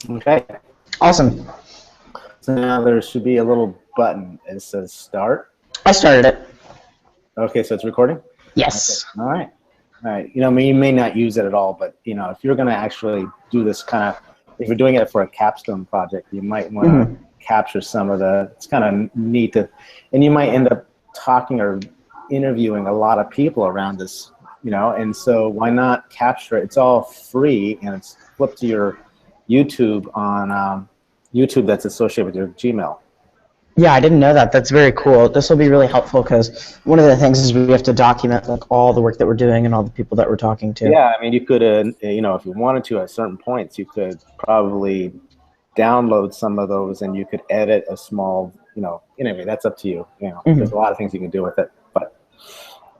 Okay. Awesome. So now there should be a little button. It says start. I started it. Okay, so it's recording? Yes. Okay. All right. All right. You know, you may not use it at all, but, you know, if you're going to actually do this kind of, if you're doing it for a capstone project, you might want to capture some of it's kind of neat to, and you might end up talking or interviewing a lot of people around this, you know, and so why not capture it? It's all free and it's flipped to your YouTube on YouTube that's associated with your Gmail. Yeah, I didn't know that. That's very cool. This will be really helpful because one of the things is we have to document like all the work that we're doing and all the people that we're talking to. Yeah, I mean, you could, you know, if you wanted to at certain points, you could probably download some of those and you could edit a small, you know, anyway, that's up to you. You know, there's a lot of things you can do with it. But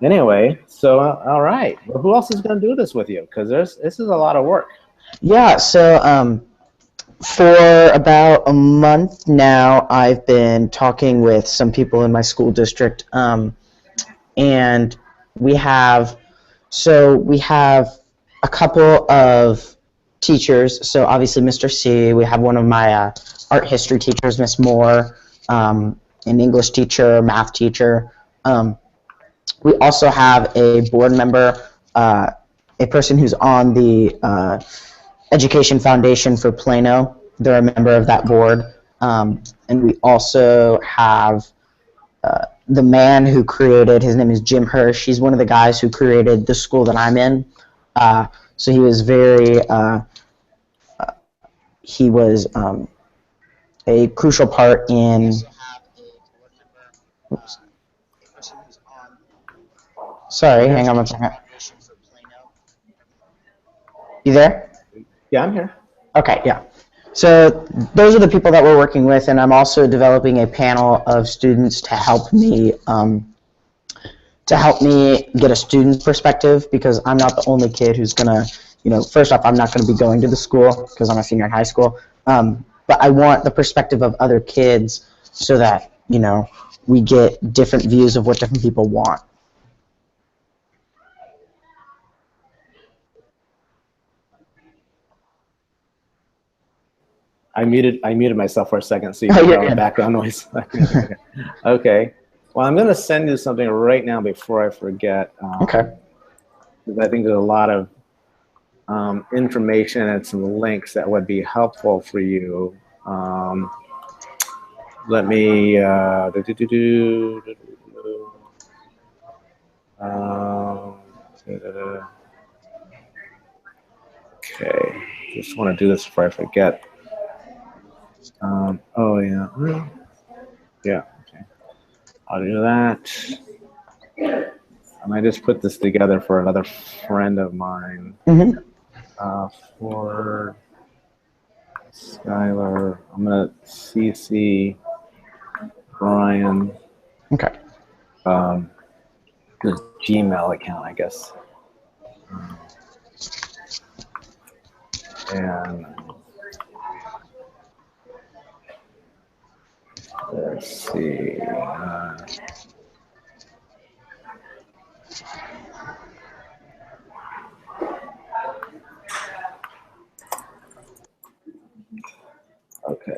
anyway, so, all right. Well, who else is going to do this with you? Because this is a lot of work. Yeah, so for about a month now, I've been talking with some people in my school district, and we have a couple of teachers. So obviously, Mr. C. We have one of my art history teachers, Miss Moore, an English teacher, math teacher. We also have a board member, a person who's on the Education Foundation for Plano. They're a member of that board. And we also have the man who created, his name is Jim Hirsch. He's one of the guys who created the school that I'm in. So he was a crucial part in, oops. Sorry, hang on one second. You there? Yeah, I'm here. Okay, yeah. So those are the people that we're working with, and I'm also developing a panel of students to help me get a student's perspective, because I'm not the only kid who's gonna, you know, first off, I'm not gonna be going to the school because I'm a senior in high school, but I want the perspective of other kids so that, you know, we get different views of what different people want. I muted myself for a second so you can hear all the background noise. Okay. Well, I'm going to send you something right now before I forget. Okay. Because I think there's a lot of information and some links that would be helpful for you. Let me. Okay. Just want to do this before I forget. Oh yeah. Yeah. Okay. I'll do that. And I just put this together for another friend of mine. For Skylar, I'm gonna CC Brian. Okay. His Gmail account, I guess. And let's see. Okay.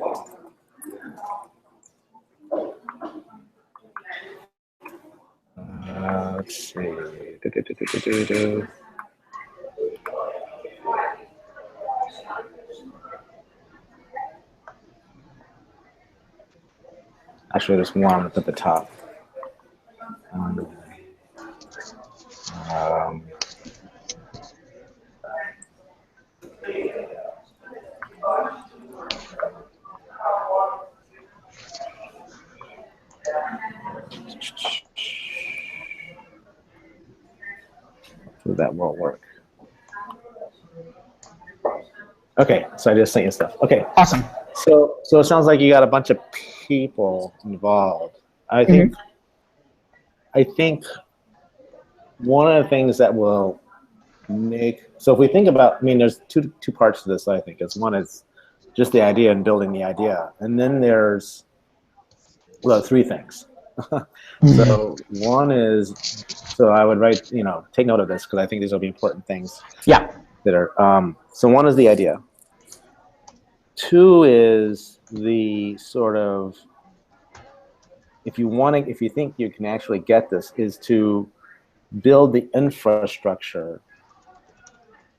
Let's see. Actually, there's one at the top. That won't work. Okay, so I just sent you stuff. Okay, awesome. So it sounds like you got a bunch of people involved. I think one of the things that will make, so if we think about, I mean, there's two parts to this. I think is one is just the idea and building the idea, and then there's, well, three things. So one is, so I would write, you know, take note of this because I think these will be important things. Yeah. That are, so one is the idea. Two is the sort of, if you think you can actually get this, is to build the infrastructure,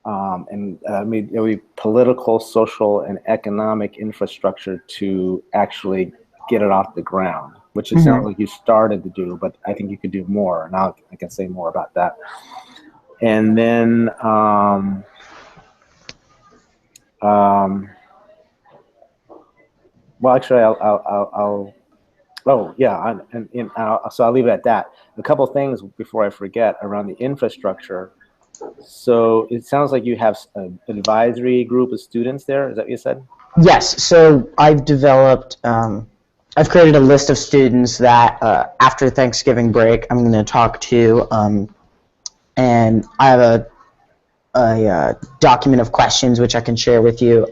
and I mean, it would be political, social, and economic infrastructure to actually get it off the ground, which it sounds like you started to do, but I think you could do more. And I can say more about that. And then, well, actually, oh yeah, so I'll leave it at that. A couple things before I forget around the infrastructure. So it sounds like you have an advisory group of students there. Is that what you said? Yes. So I've created a list of students that after Thanksgiving break, I'm going to talk to, and I have a document of questions which I can share with you.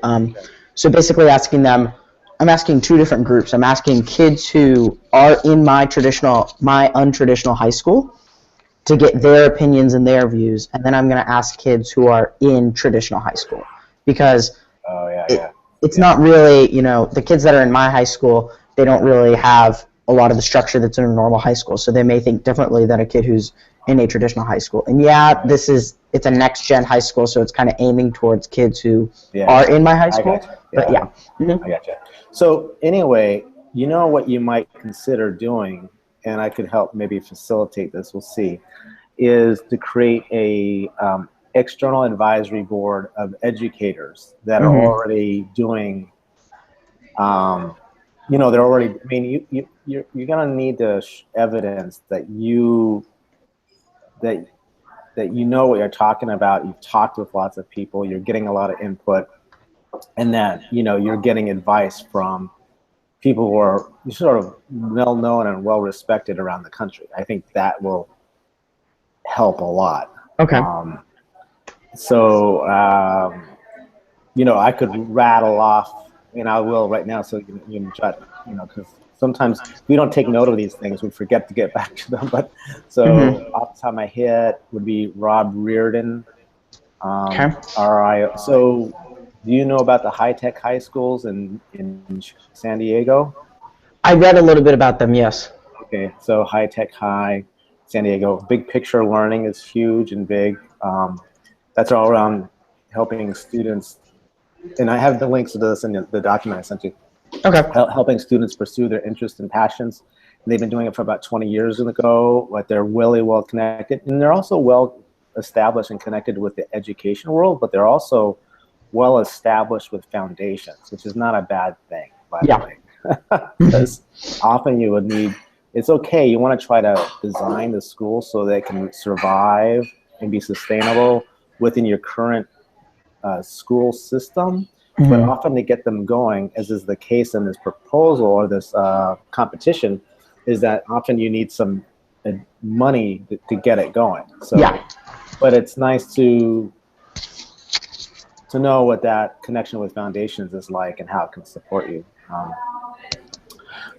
So basically I'm asking two different groups. I'm asking kids who are in my untraditional high school to get their opinions and their views, and then I'm going to ask kids who are in traditional high school, because it's not really, the kids that are in my high school, they don't really have a lot of the structure that's in a normal high school, so they may think differently than a kid who's in a traditional high school. And it's a next gen high school, so it's kind of aiming towards kids who are in my high school. But I gotcha. So anyway, what you might consider doing, and I could help maybe facilitate this, we'll see, is to create a external advisory board of educators that are already doing, they're already, I mean, you're going to need to evidence that you know what you're talking about. You've talked with lots of people, you're getting a lot of input, and that, you're getting advice from people who are sort of well known and well respected around the country. I think that will help a lot. Okay. So I could rattle off, and I will right now, so you can jot, because sometimes we don't take note of these things, we forget to get back to them. But so off the top of my head would be Rob Reardon. So do you know about the high-tech high schools in San Diego? I read a little bit about them, yes. Okay, so high-tech high, San Diego. Big picture learning is huge and big. That's all around helping students, and I have the links to this in the document I sent you. Okay. Helping students pursue their interests and passions. They've been doing it for about 20 years ago, but they're really well connected, and they're also well established and connected with the education world, but they're also well established with foundations, which is not a bad thing, by the way. Because often you would need, it's okay, you want to try to design the school so they can survive and be sustainable within your current school system, but often to get them going, as is the case in this proposal or this competition, is that often you need some money to get it going. So, but it's nice to know what that connection with foundations is like and how it can support you.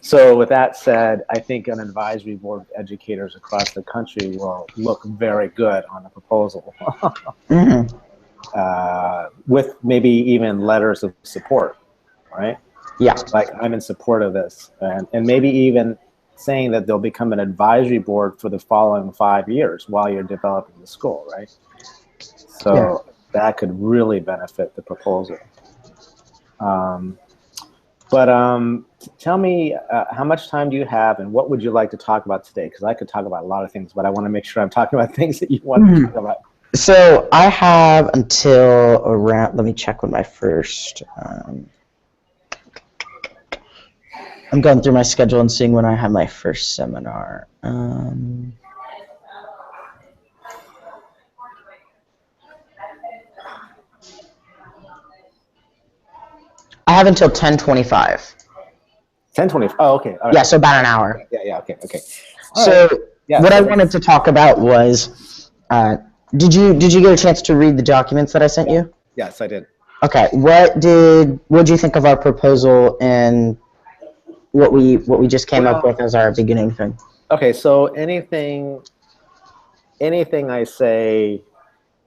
So with that said, I think an advisory board of educators across the country will look very good on the proposal. With maybe even letters of support, right? Yeah. Like, I'm in support of this. And maybe even saying that they'll become an advisory board for the following 5 years while you're developing the school, right? So that could really benefit the proposal. Tell me, how much time do you have, and what would you like to talk about today? Because I could talk about a lot of things, but I want to make sure I'm talking about things that you want to talk about. So I have until around, let me check when my first, I'm going through my schedule and seeing when I have my first seminar. I have until 10:25. 10:20. Oh, okay. All right. Yeah, so about an hour. Yeah. Okay. All so right. What I wanted to talk about was, did you get a chance to read the documents that I sent you? Yes, I did. Okay. What did you think of our proposal and what we just came up with as our beginning thing? Okay, so anything I say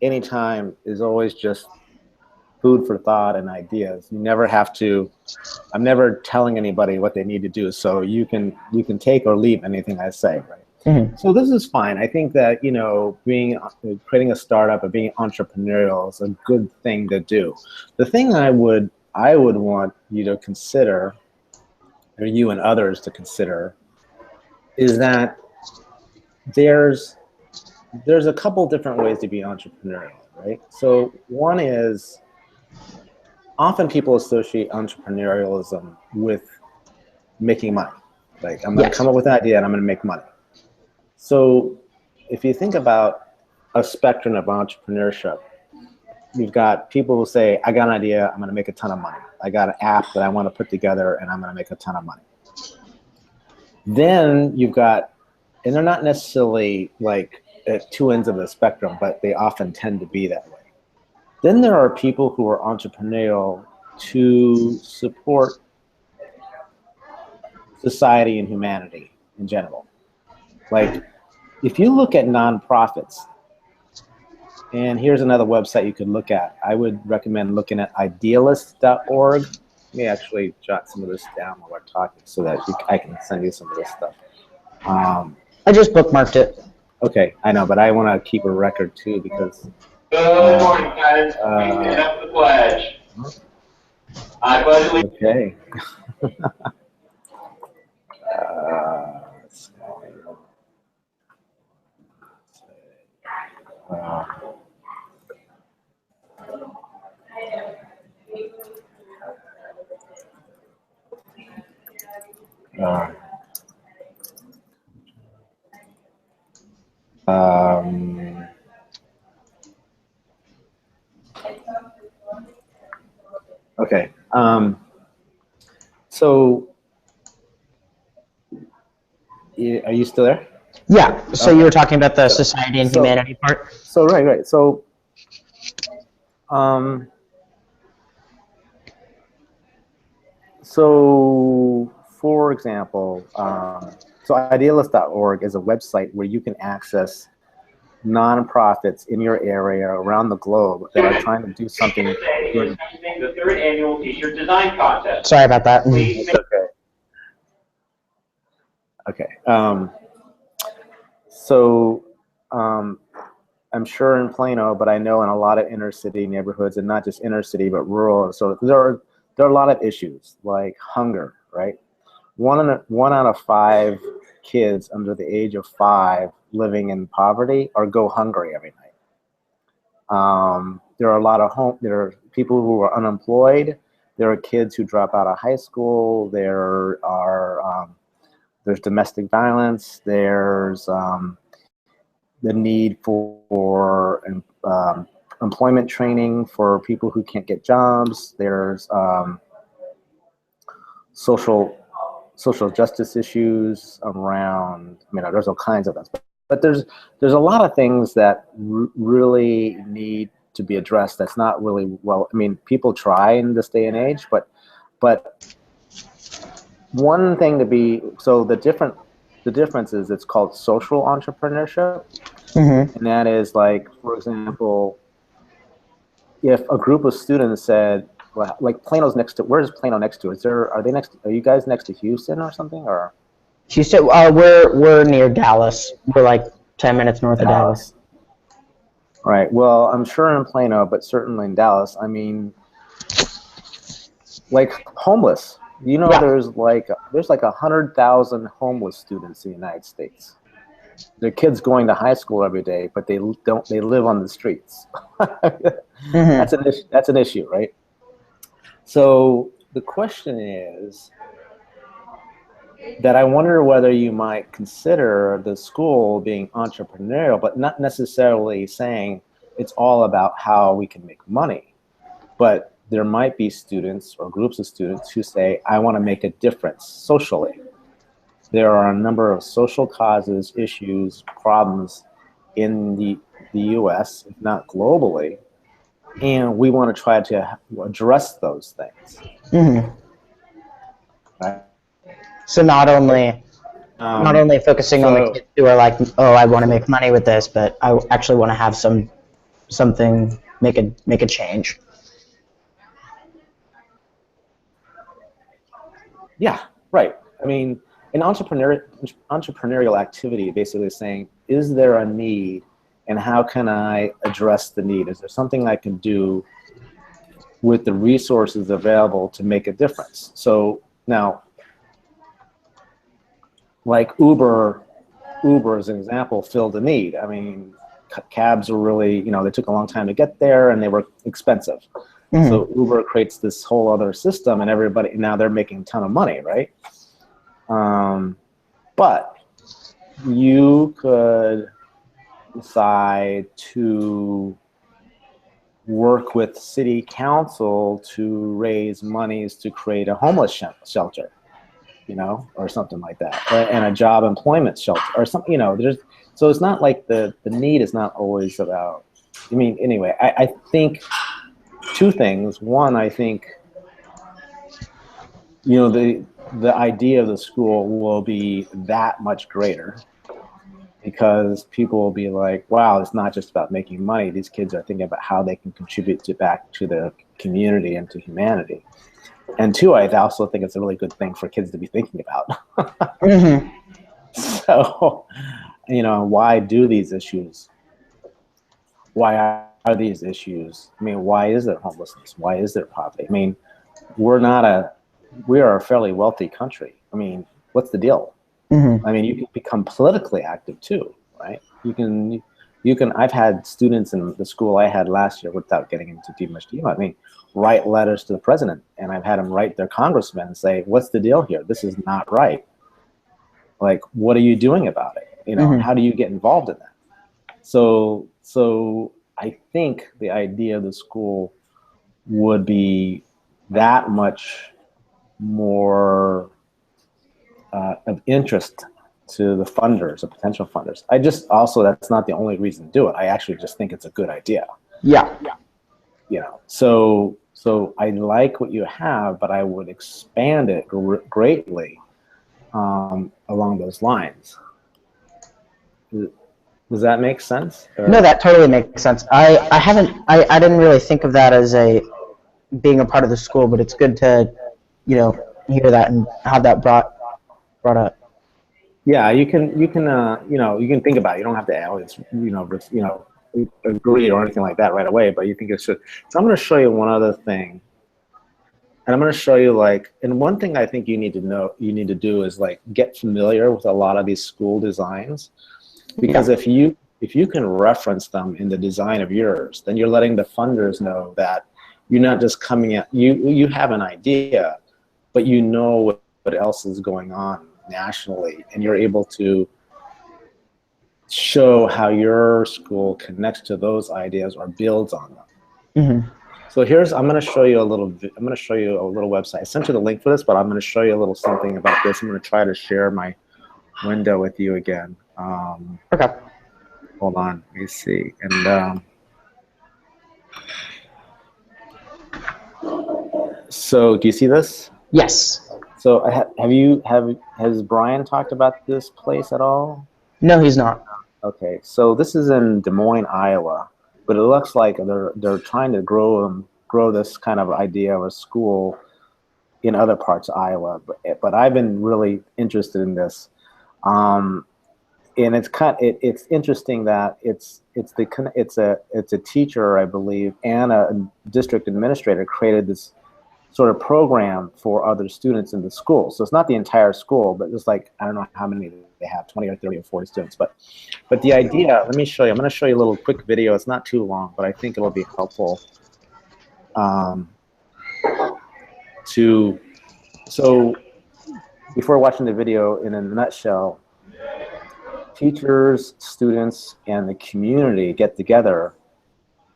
anytime is always just food for thought and ideas. You never have to. I'm never telling anybody what they need to do, so you can take or leave anything I say, right? Mm-hmm. So this is fine. I think that creating a startup and being entrepreneurial is a good thing to do. The thing I would want you to consider, or you and others to consider, is that there's a couple different ways to be entrepreneurial, right? So one is, often people associate entrepreneurialism with making money. Like, I'm going to come up with an idea and I'm going to make money. So if you think about a spectrum of entrepreneurship, you've got people who say, I got an idea, I'm going to make a ton of money. I got an app that I want to put together and I'm going to make a ton of money. Then you've got, and they're not necessarily like at two ends of the spectrum, but they often tend to be that way. Then there are people who are entrepreneurial to support society and humanity in general. Like, if you look at nonprofits, and here's another website you could look at. I would recommend looking at idealist.org. Let me actually jot some of this down while we're talking so that I can send you some of this stuff. I just bookmarked it. Okay, I know, but I want to keep a record too because. Good morning, guys. We stand up for the pledge. I pledge allegiance. Okay. Okay. So, are you still there? Yeah. So you were talking about the society and humanity part. So right. So, for example, so idealist.org is a website where you can access nonprofits in your area around the globe that are trying to do something good. The third annual T-shirt design contest. Sorry about that. Please Okay. So I'm sure in Plano, but I know in a lot of inner city neighborhoods, and not just inner city, but rural. So there are a lot of issues like hunger, right? One out of 5 kids under the age of 5 living in poverty or go hungry every night. There are a lot of there are people who are unemployed. There are kids who drop out of high school. There's domestic violence. There's the need for employment training for people who can't get jobs. There's social justice issues around. There's all kinds of them. But there's a lot of things that really need to be addressed. That's not really well. People try in this day and age, but one thing to be the difference is it's called social entrepreneurship, and that is like, for example, if a group of students said, well, like Plano's next to, where's Plano next to? Are you guys next to Houston or something, or? Houston, we're near Dallas. We're like 10 minutes north of Dallas. Right. Well, I'm sure in Plano, but certainly in Dallas. Like homeless. There's like 100,000 homeless students in the United States. Their kids going to high school every day, but they live on the streets. That's an issue, right? So the question is that I wonder whether you might consider the school being entrepreneurial, but not necessarily saying it's all about how we can make money. But there might be students or groups of students who say, I want to make a difference socially. There are a number of social causes, issues, problems in the US, if not globally, and we want to try to address those things. Right? So not only focusing on the kids who are like, oh, I want to make money with this, but I actually want to have something make a change. Yeah, right. I mean, an entrepreneurial activity basically is saying, is there a need, and how can I address the need? Is there something I can do with the resources available to make a difference? So now, like Uber as an example filled a need. I mean, cabs were really, they took a long time to get there and they were expensive. So Uber creates this whole other system, and everybody now they're making a ton of money, right? But you could decide to work with city council to raise monies to create a homeless shelter, or something like that, and a job employment shelter or something, so it's not like the need is not always about, anyway, I think two things. One, I think, the idea of the school will be that much greater because people will be like, wow, it's not just about making money. These kids are thinking about how they can contribute back to the community and to humanity. And two, I also think it's a really good thing for kids to be thinking about. So, why do these issues? Why are these issues? Why is there homelessness? Why is there poverty? We are a fairly wealthy country. What's the deal? You can become politically active too, right? I've had students in the school I had last year, without getting into too much detail, write letters to the president, and I've had them write their congressman and say, what's the deal here? This is not right. Like, what are you doing about it? How do you get involved in that? So I think the idea of the school would be that much more of interest to the funders or potential funders. That's not the only reason to do it. I actually just think it's a good idea. Yeah. So I like what you have, but I would expand it greatly along those lines. Does that make sense? No, that totally makes sense. I didn't really think of that as being a part of the school, but it's good to, hear that and have that brought up. Yeah, you can think about it. You don't have to always agree or anything like that right away, but you think it should. So I'm going to show you one other thing, and I'm going to show you and one thing I think you need to do is get familiar with a lot of these school designs, because if you can reference them in the design of yours, then you're letting the funders know that you're not just coming at you have an idea, but what else is going on nationally, and you're able to show how your school connects to those ideas or builds on them. So I'm going to show you a little website. I sent you the link for this, but I'm going to show you a little something about this. I'm going to try to share my window with you again. Okay. Hold on, let me see. And so do you see this? Yes. So has Brian talked about this place at all? No, he's not. Okay, so this is in Des Moines, Iowa, but it looks like they're trying to grow this kind of idea of a school in other parts of Iowa. But I've been really interested in this, and it's interesting that it's a teacher, I believe, and a district administrator created this sort of program for other students in the school. So it's not the entire school, but it's I don't know how many they have, 20 or 30 or 40 students. But the idea, let me show you. I'm going to show you a little quick video. It's not too long, but I think it'll be helpful. So before watching the video, in a nutshell, teachers, students, and the community get together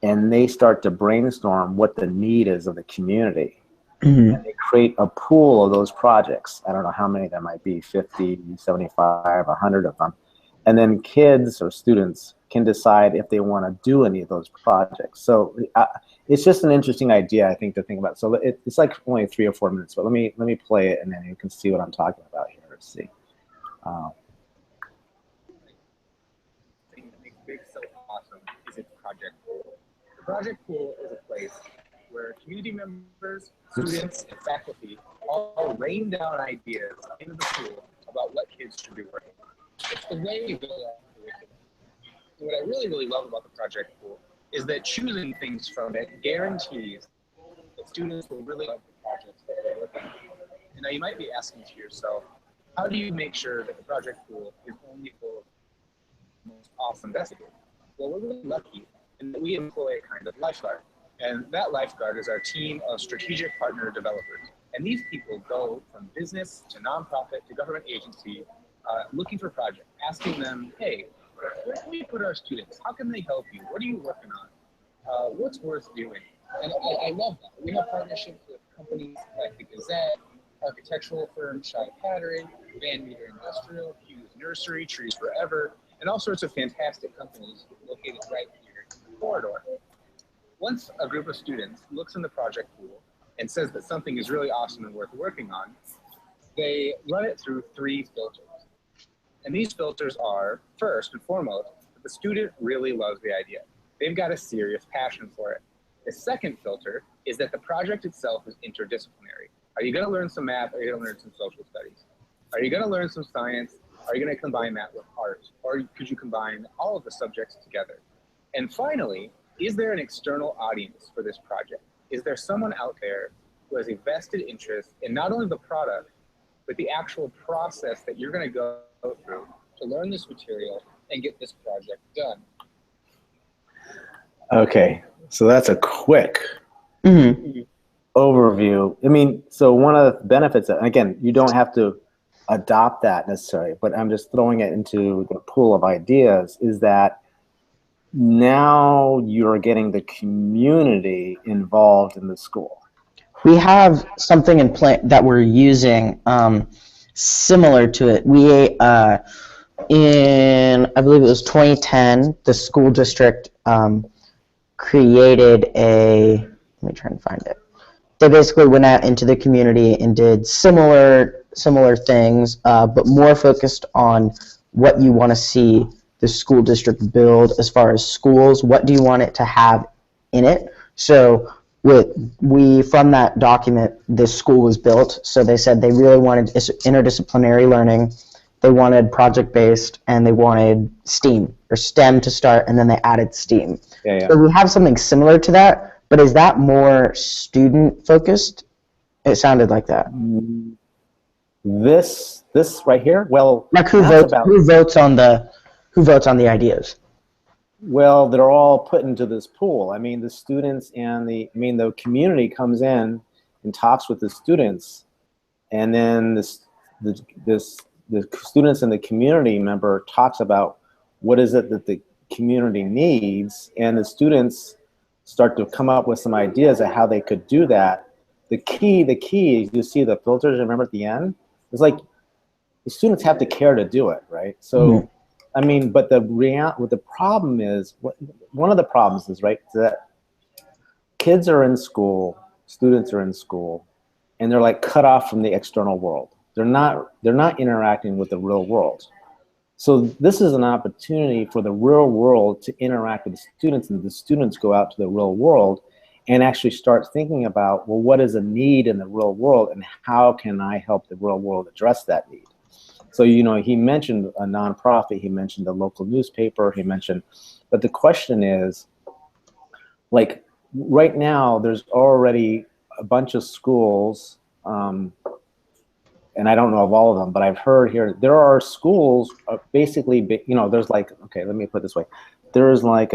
and they start to brainstorm what the need is of the community. And they create a pool of those projects. I don't know how many there might be, 50, 75, 100 of them. And then kids or students can decide if they want to do any of those projects. So it's just an interesting idea, I think, to think about. So it's only 3 or 4 minutes, but let me play it, and then you can see what I'm talking about here. Let's see. Thing that makes Big so awesome is its project pool. The project pool is a place where community members, students, and faculty all rain down ideas into the pool about what kids should be working on. It's the way we build our curriculum. And what I really, really love about the project pool is that choosing things from it guarantees that students will really love the projects that they're working on. And now you might be asking to yourself, how do you make sure that the project pool is only full of the most awesome investigators? Well, we're really lucky in that we employ a kind of lifeguard. And that lifeguard is our team of strategic partner developers. And these people go from business to nonprofit to government agency looking for projects, asking them, hey, where can we put our students? How can they help you? What are you working on? What's worth doing? And I love that. We have partnerships with companies like the Gazette, architectural firm Shy Pattern, Van Meter Industrial, Hughes Nursery, Trees Forever, and all sorts of fantastic companies located right here in the corridor. Once a group of students looks in the project pool and says that something is really awesome and worth working on, they run it through 3 filters. And these filters are, first and foremost, that the student really loves the idea. They've got a serious passion for it. The second filter is that the project itself is interdisciplinary. Are you going to learn some math? Are you going to learn some social studies? Are you going to learn some science? Are you going to combine that with art? Or could you combine all of the subjects together? And finally, is there an external audience for this project? Is there someone out there who has a vested interest in not only the product, but the actual process that you're going to go through to learn this material and get this project done? Okay, so that's a quick overview. I mean, so one of the benefits, again, you don't have to adopt that necessarily, but I'm just throwing it into the pool of ideas, is that now you're getting the community involved in the school. We have something in play that we're using similar to it. We in, I believe it was 2010, the school district created a, let me try and find it. They basically went out into the community and did similar things, but more focused on what you want to see the school district build as far as schools. What do you want it to have in it? So from that document, this school was built. So they said they really wanted interdisciplinary learning. They wanted project-based, and they wanted STEAM, or STEM to start, and then they added STEAM. Yeah. So we have something similar to that, but is that more student-focused? It sounded like that. This right here, well, like who votes on the ideas? Well, they're all put into this pool. I mean, the students and the community comes in and talks with the students, and then the students and the community member talks about what is it that the community needs, and the students start to come up with some ideas of how they could do that. The key is, you see the filters, remember at the end? It's like the students have to care to do it, right? So, I mean, but what the problem is, one of the problems is, right, that kids are in school, students are in school, and they're like cut off from the external world. They're not interacting with the real world. So this is an opportunity for the real world to interact with the students, and the students go out to the real world and actually start thinking about, well, what is a need in the real world, and how can I help the real world address that need? So, you know, he mentioned a nonprofit, he mentioned the local newspaper, but the question is, like, right now, there's already a bunch of schools, and I don't know of all of them, but I've heard here, there are schools, basically, you know, there's like, okay, let me put it this way. There's like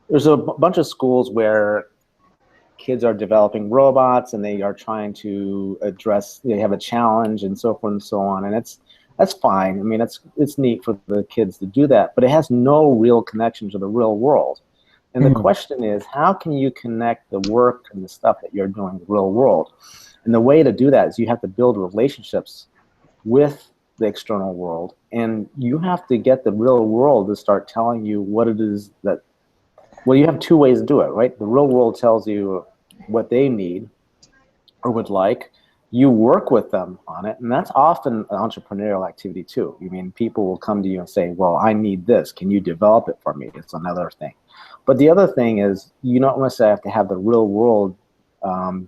there's a bunch of schools where kids are developing robots, and they are trying to address, they have a challenge and so forth and so on, and that's fine. I mean, it's neat for the kids to do that, but it has no real connection to the real world. And the question is, how can you connect the work and the stuff that you're doing in the real world? And the way to do that is you have to build relationships with the external world, and you have to get the real world to start telling you what it is that, well, you have 2 ways to do it, right? The real world tells you what they need or would like. You work with them on it, and that's often an entrepreneurial activity too. I mean, people will come to you and say, well, I need this. Can you develop it for me? It's another thing. But the other thing is, you don't necessarily have to have the real world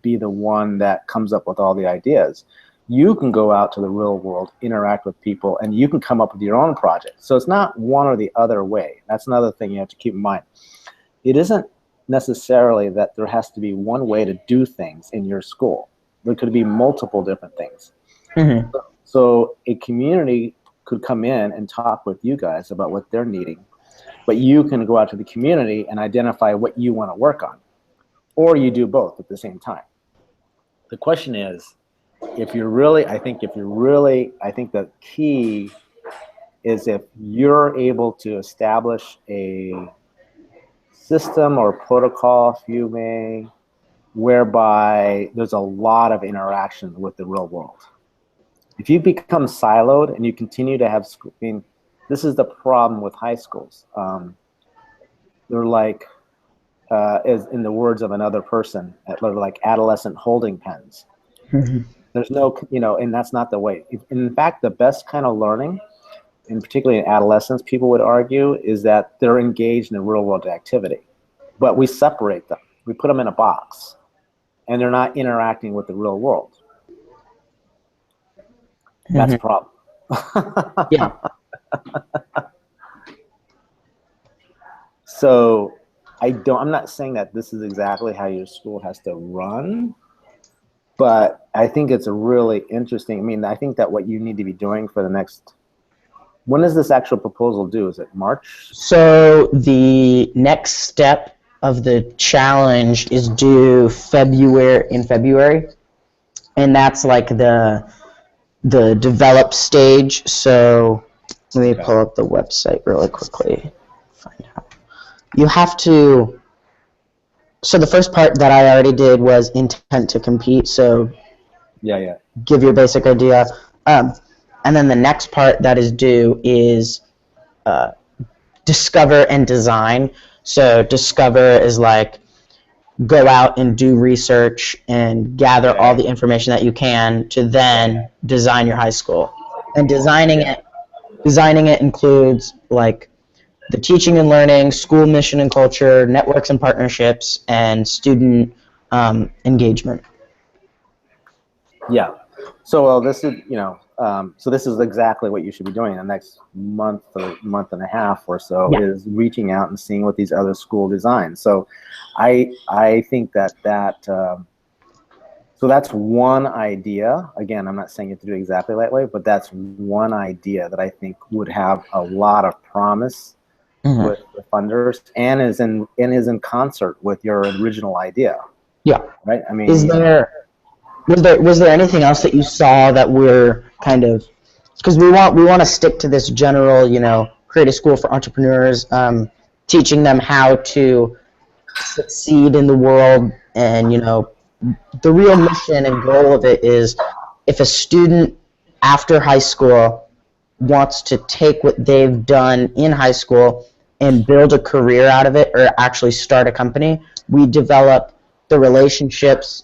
be the one that comes up with all the ideas. You can go out to the real world, interact with people, and you can come up with your own project. So it's not one or the other way. That's another thing you have to keep in mind. It isn't necessarily that there has to be one way to do things in your school. There could be multiple different things. Mm-hmm. So a community could come in and talk with you guys about what they're needing, but you can go out to the community and identify what you want to work on, or you do both at the same time. The question is, I think the key is if you're able to establish a system or protocol, if you may, whereby there's a lot of interaction with the real world. If you become siloed and you continue to have, this is the problem with high schools. They're like, as in the words of another person, they're like adolescent holding pens. Mm-hmm. There's no, and that's not the way. In fact, the best kind of learning, and particularly in adolescence, people would argue, is that they're engaged in a real world activity. But we separate them. We put them in a box, and they're not interacting with the real world. That's a problem. Yeah. So I'm not saying that this is exactly how your school has to run, but I think it's a really interesting, I think that what you need to be doing for the next, when does this actual proposal due? Is it March? So the next step of the challenge is due in February, and that's like the develop stage. So let me pull up the website really quickly. Find out. You have to. So the first part that I already did was intent to compete. So yeah, give your basic idea, and then the next part that is due is discover and design. So discover is like go out and do research and gather all the information that you can to then design your high school. And designing it includes like the teaching and learning, school mission and culture, networks and partnerships, and student engagement. Yeah. So this is, so this is exactly what you should be doing in the next month or month and a half or so, is reaching out and seeing what these other school designs. So I think that so that's one idea. Again, I'm not saying you have to do it exactly that way, but that's one idea that I think would have a lot of promise with the funders and is in concert with your original idea. Yeah. Right? Was there anything else that you saw that we're kind of, because we want to stick to this general, create a school for entrepreneurs, teaching them how to succeed in the world, and the real mission and goal of it is if a student after high school wants to take what they've done in high school and build a career out of it or actually start a company, we develop the relationships,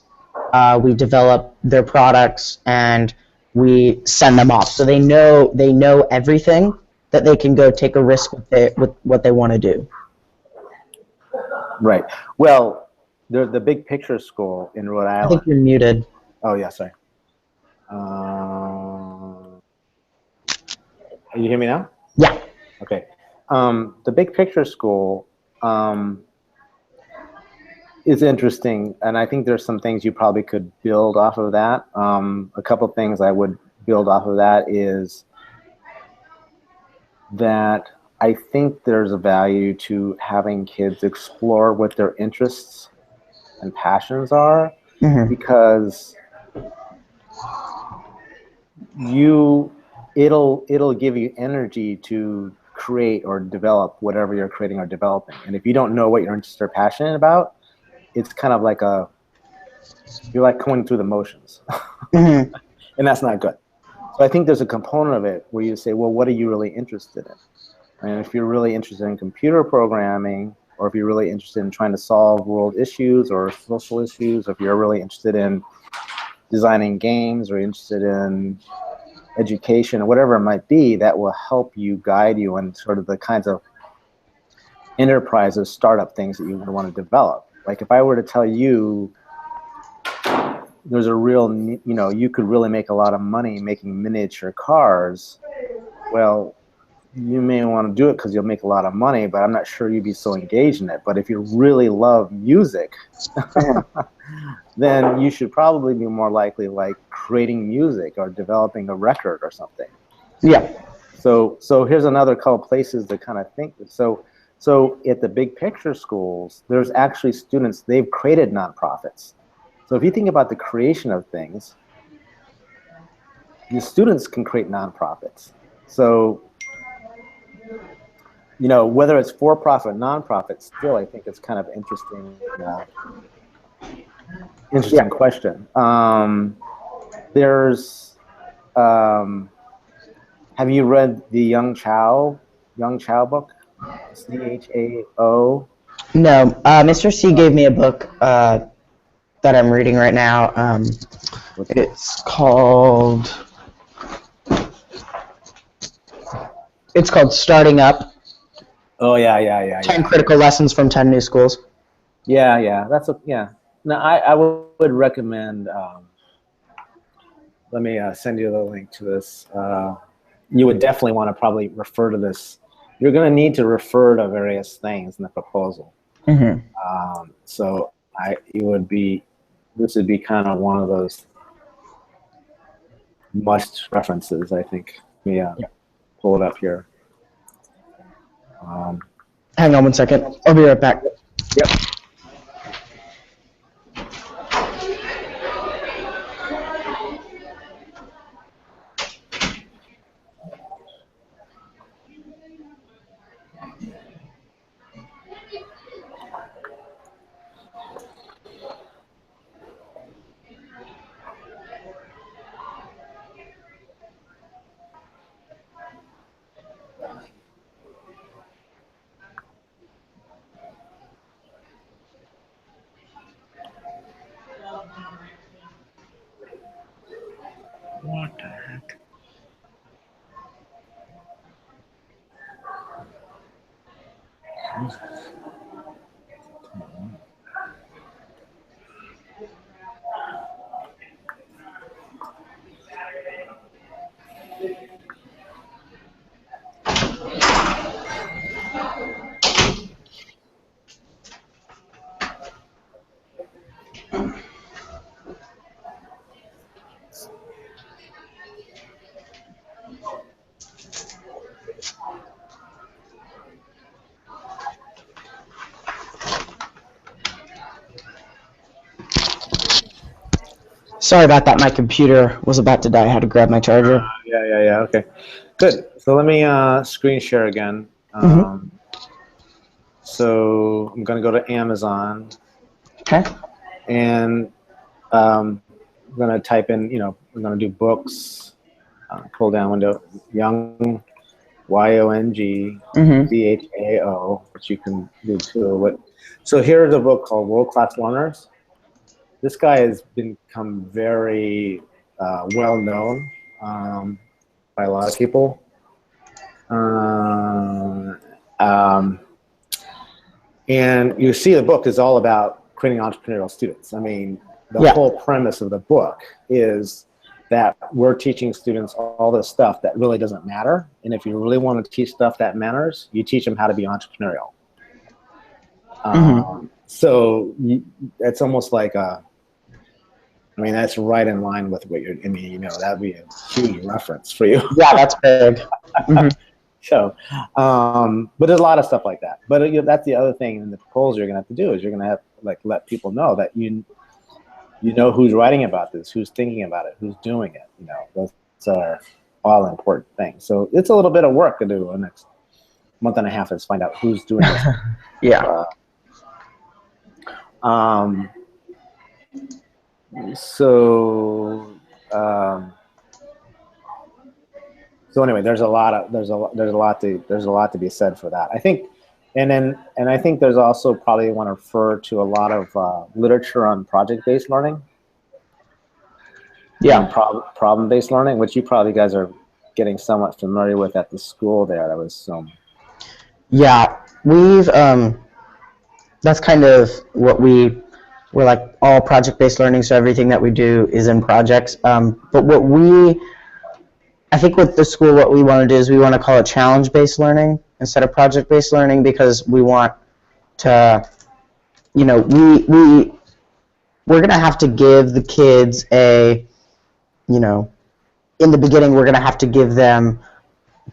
we develop their products, and we send them off. So they know everything that they can go take a risk with what they want to do. Right. Well, the Big Picture School in Rhode Island. I think you're muted. Oh, yeah, sorry. You hear me now? Yeah. Okay. The Big Picture School is interesting, and I think there's some things you probably could build off of that. A couple things I would build off of that is that I think there's a value to having kids explore what their interests and passions are, because it'll give you energy to create or develop whatever you're creating or developing. And if you don't know what you're interested or passionate about, it's kind of like you're like going through the motions. And that's not good. So I think there's a component of it where you say, well, what are you really interested in? And if you're really interested in computer programming, or if you're really interested in trying to solve world issues or social issues, or if you're really interested in designing games or interested in education or whatever it might be, that will help you guide you in sort of the kinds of enterprises, startup things that you would want to develop. Like if I were to tell you there's a real, you could really make a lot of money making miniature cars. Well, you may want to do it because you'll make a lot of money, but I'm not sure you'd be so engaged in it. But if you really love music, then you should probably be more likely like creating music or developing a record or something. Yeah. So here's another couple places to kind of think. So at the big picture schools, there's actually students, they've created nonprofits. So if you think about the creation of things, the students can create nonprofits. So, whether it's for-profit, nonprofit, still I think it's kind of interesting question. There's, have you read the Young Chao book? CHAO? No, Mr. C gave me a book that I'm reading right now. It's called Starting Up. Oh yeah. 10 critical lessons from 10 new schools. Yeah. No, I would recommend. Let me send you the link to this. You would definitely want to probably refer to this. You're going to need to refer to various things in the proposal. Mm-hmm. So this would be kind of one of those must references, I think. Yeah. Pull it up here. Hang on one second. I'll be right back. Yep. What the heck? Sorry about that. My computer was about to die. I had to grab my charger. Yeah. Okay. Good. So let me screen share again. So I'm going to go to Amazon. Okay. And I'm going to type in, we're going to do books, pull down window, Young, YONG, CHAO, which you can do too. So here's a book called World Class Learners. This guy has become very well known by a lot of people. And you see the book is all about creating entrepreneurial students. I mean, the whole premise of the book is that we're teaching students all this stuff that really doesn't matter. And if you really want to teach stuff that matters, you teach them how to be entrepreneurial. So it's almost like that's right in line with what that'd be a huge reference for you. Yeah, that's big. So, but there's a lot of stuff like that. But that's the other thing in the proposal you're going to have to do is you're going to have let people know that you know who's writing about this, who's thinking about it, who's doing it. Those are all important things. So it's a little bit of work to do the next month and a half is find out who's doing this. So anyway, there's a lot to be said for that. I think, and I think there's also probably want to refer to a lot of literature on project-based learning. Yeah. Problem-based learning, which you probably guys are getting somewhat familiar with at the school there, I would assume. Yeah, we've that's kind of what we we're like all project-based learning, so everything that we do is in projects. But I think with the school, what we want to do is we want to call it challenge-based learning instead of project-based learning, because we want to, we're going to have to give the kids in the beginning, we're going to have to give them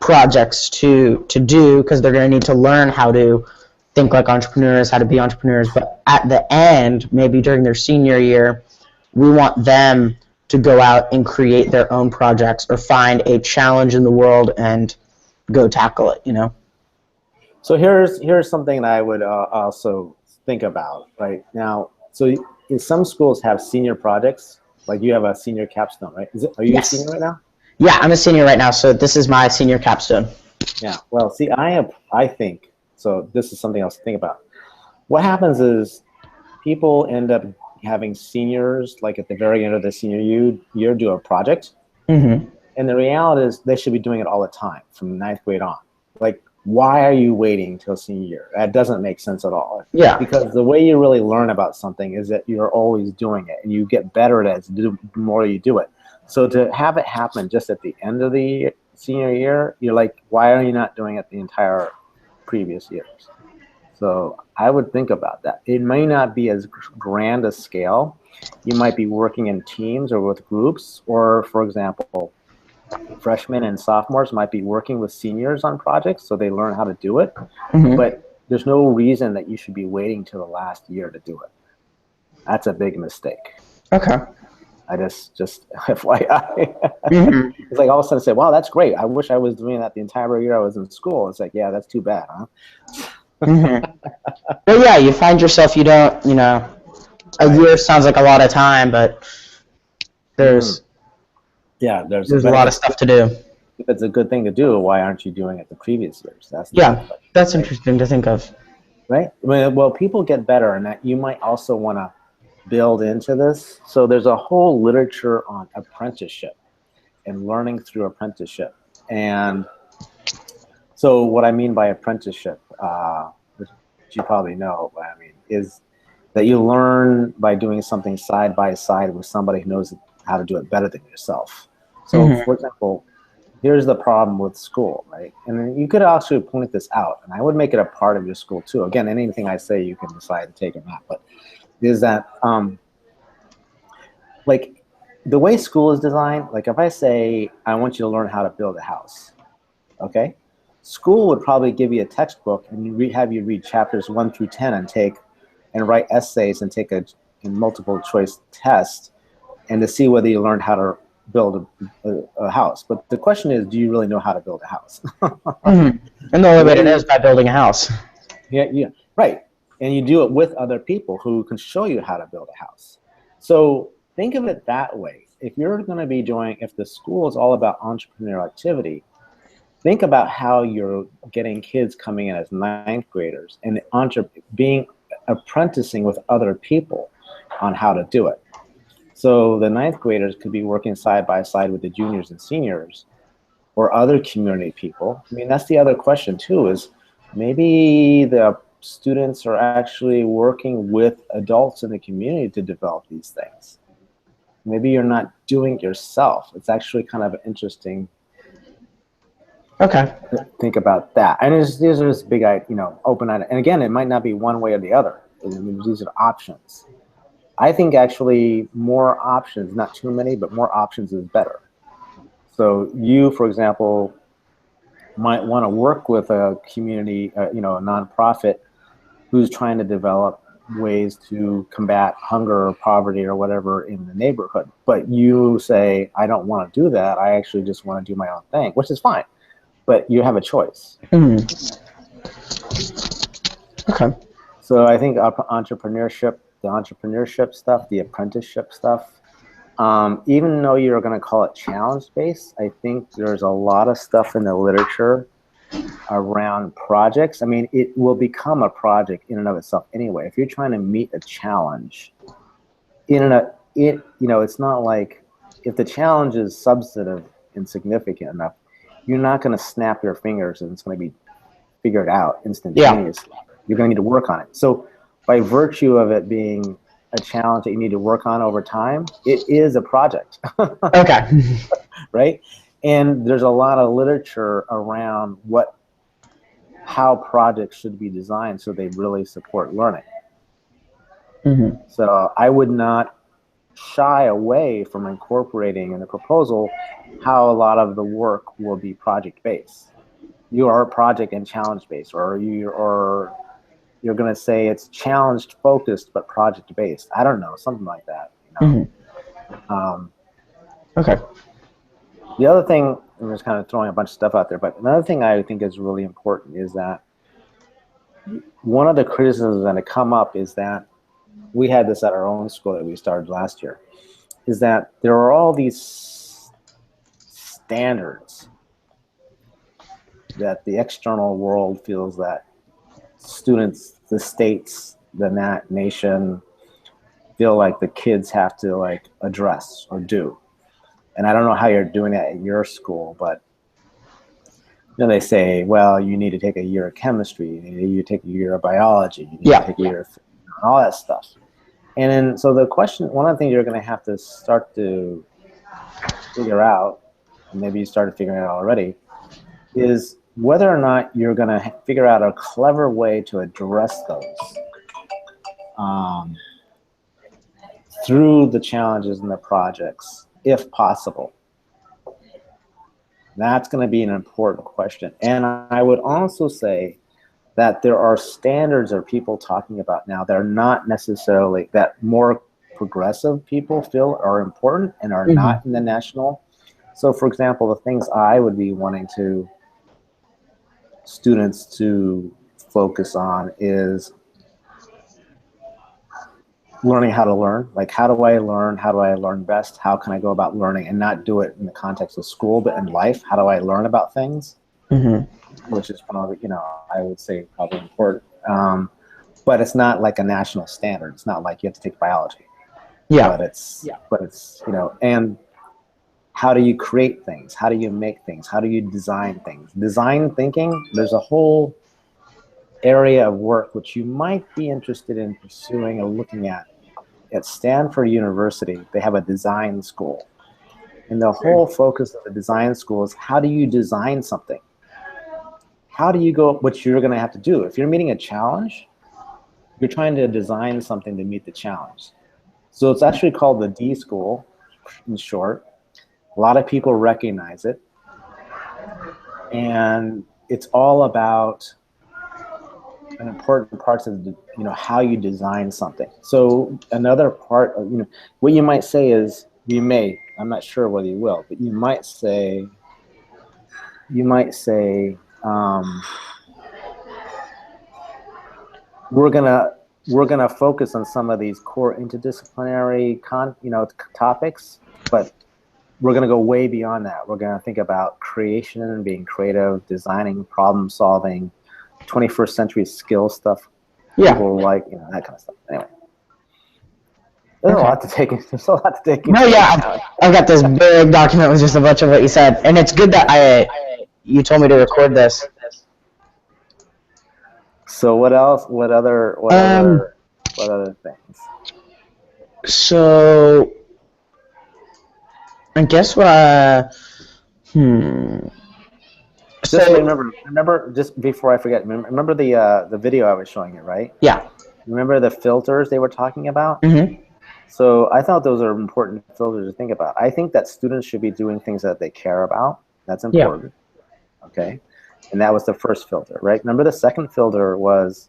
projects to do, because they're going to need to learn how to think like entrepreneurs, how to be entrepreneurs. But at the end, maybe during their senior year, we want them to go out and create their own projects or find a challenge in the world and go tackle it, So here's something that I would also think about right now. So in some schools have senior projects, like you have a senior capstone, right? Are you Yes. a senior right now? Yeah, I'm a senior right now, so this is my senior capstone. Yeah. Well, see, I think so. This is something else to think about. What happens is people end up having seniors, like at the very end of the senior year, do a project. Mm-hmm. And the reality is they should be doing it all the time from ninth grade on. Like, why are you waiting till senior year? That doesn't make sense at all. Yeah. Because the way you really learn about something is that you're always doing it, and you get better at it the more you do it. So to have it happen just at the end of the senior year, you're like, why are you not doing it the entire previous years? So I would think about that. It may not be as grand a scale. You might be working in teams or with groups, or for example, freshmen and sophomores might be working with seniors on projects, so they learn how to do it. Mm-hmm. But there's no reason that you should be waiting till the last year to do it. That's a big mistake. Okay. I just FYI. Mm-hmm. It's like all of a sudden say, wow, that's great. I wish I was doing that the entire year I was in school. It's like, yeah, that's too bad, huh? Mm-hmm. Well, yeah, you find yourself, you don't, a year sounds like a lot of time, but there's there's a lot of stuff to do. If it's a good thing to do, why aren't you doing it the previous years? That's that's interesting to think of. Right? Well, people get better, and that you might also want to build into this. So there's a whole literature on apprenticeship and learning through apprenticeship. And so what I mean by apprenticeship, which you probably know, but I mean, is that you learn by doing something side by side with somebody who knows how to do it better than yourself. So, for example, here's the problem with school, right? And you could actually point this out, and I would make it a part of your school too. Again, anything I say, you can decide to take or not. But is that, like, the way school is designed, like if I say, I want you to learn how to build a house, okay? School would probably give you a textbook and have you read chapters 1 through 10 and write essays and take a multiple choice test and to see whether you learned how to build a house. But the question is, do you really know how to build a house? And the only way to know is by building a house. Yeah, right. And you do it with other people who can show you how to build a house. So think of it that way. If you're going to be if the school is all about entrepreneurial activity, think about how you're getting kids coming in as ninth graders and apprenticing with other people on how to do it. So the ninth graders could be working side by side with the juniors and seniors or other community people. I mean, that's the other question too, is maybe the students are actually working with adults in the community to develop these things. Maybe you're not doing it yourself. It's actually kind of interesting. Okay. Think about that. And these are just big, open-eyed. And again, it might not be one way or the other. I mean, these are options. I think actually more options, not too many, but more options is better. So you, for example, might want to work with a community, a nonprofit who's trying to develop ways to combat hunger or poverty or whatever in the neighborhood. But you say, I don't want to do that. I actually just want to do my own thing, which is fine. But you have a choice. Okay. So I think the entrepreneurship stuff, the apprenticeship stuff, even though you're going to call it challenge-based, I think there's a lot of stuff in the literature around projects. I mean, it will become a project in and of itself anyway. If you're trying to meet a challenge, it's not like if the challenge is substantive and significant enough, you're not going to snap your fingers and it's going to be figured out instantaneously. Yeah. You're going to need to work on it. So by virtue of it being a challenge that you need to work on over time, it is a project. Okay. Right? And there's a lot of literature around how projects should be designed so they really support learning. Mm-hmm. So I would not shy away from incorporating in the proposal how a lot of the work will be project-based. You are project and challenge-based, or you're going to say it's challenge-focused but project-based. I don't know, something like that. You know? Okay. The other thing, I'm just kind of throwing a bunch of stuff out there, but another thing I think is really important is that one of the criticisms that have come up is that we had this at our own school that we started last year, is that there are all these standards that the external world feels that students, the states, the nation feel like the kids have to like address or do. And I don't know how you're doing that at your school, but they say, well, you need to take a year of chemistry, you need to take a year of biology, you need to take a year of all that stuff. And then, so the question, one of the things you're going to have to start to figure out, and maybe you started figuring it out already, is whether or not you're going to figure out a clever way to address those through the challenges and the projects, if possible. That's going to be an important question. And I would also say that there are standards that people talking about now that are not necessarily, that more progressive people feel are important and are not in the national. So for example, the things I would be wanting students to focus on is learning how to learn. Like, how do I learn? How do I learn best? How can I go about learning and not do it in the context of school, but in life? How do I learn about things? Which is probably, I would say probably important. But it's not like a national standard. It's not like you have to take biology. But it's, and how do you create things? How do you make things? How do you design things? Design thinking, there's a whole area of work which you might be interested in pursuing or looking at. At Stanford University, they have a design school. And the whole focus of the design school is how do you design something? How do you go, what you're going to have to do? If you're meeting a challenge, you're trying to design something to meet the challenge. So it's actually called the D school, in short. A lot of people recognize it. And it's all about an important parts of how you design something. So another part of what you might say is, I'm not sure whether you will, but you might say we're gonna focus on some of these core interdisciplinary topics, but we're gonna go way beyond that. We're gonna think about creation and being creative, designing, problem solving, 21st century skill stuff. People like, that kind of stuff. Anyway. There's a lot to take. There's a lot to take. No, yeah, I've got this big document with just a bunch of what you said, and it's good that you told me to record this. So what else? What other things? So I guess Just remember, just before I forget, remember the video I was showing you, right? Yeah. Remember the filters they were talking about? So I thought those are important filters to think about. I think that students should be doing things that they care about. That's important. Okay. And that was the first filter, right? Remember the second filter was,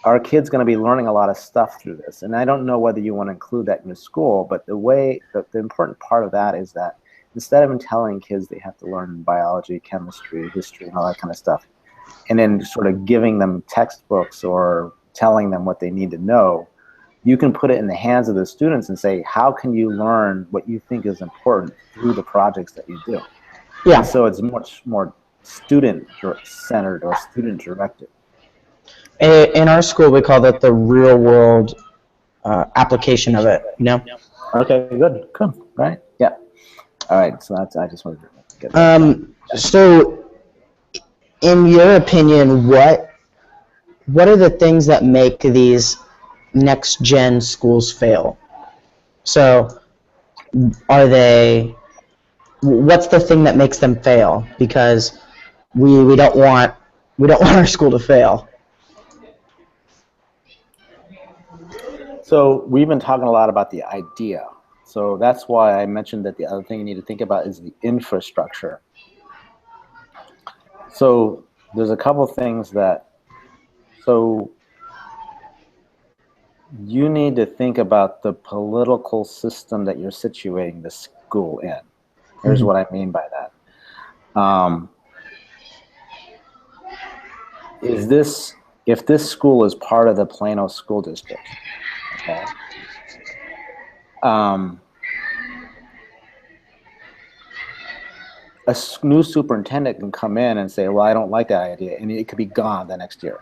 are kids going to be learning a lot of stuff through this? And I don't know whether you want to include that in your school, but the important part of that is that instead of telling kids they have to learn biology, chemistry, history, and all that kind of stuff, and then sort of giving them textbooks or telling them what they need to know, you can put it in the hands of the students and say, how can you learn what you think is important through the projects that you do? Yeah. And so it's much more student-centered or student-directed. In our school, we call that the real-world application of it, Okay, good. Cool. Right? Yeah. All right, so I just wanted to get that. So, in your opinion, what are the things that make these next gen schools fail? So what's the thing that makes them fail? Because we don't want our school to fail. So we've been talking a lot about the idea. So that's why I mentioned that the other thing you need to think about is the infrastructure. So there's a couple things so you need to think about the political system that you're situating the school in. Here's what I mean by that. If this school is part of the Plano School District, okay, a new superintendent can come in and say, well, I don't like that idea, and it could be gone the next year.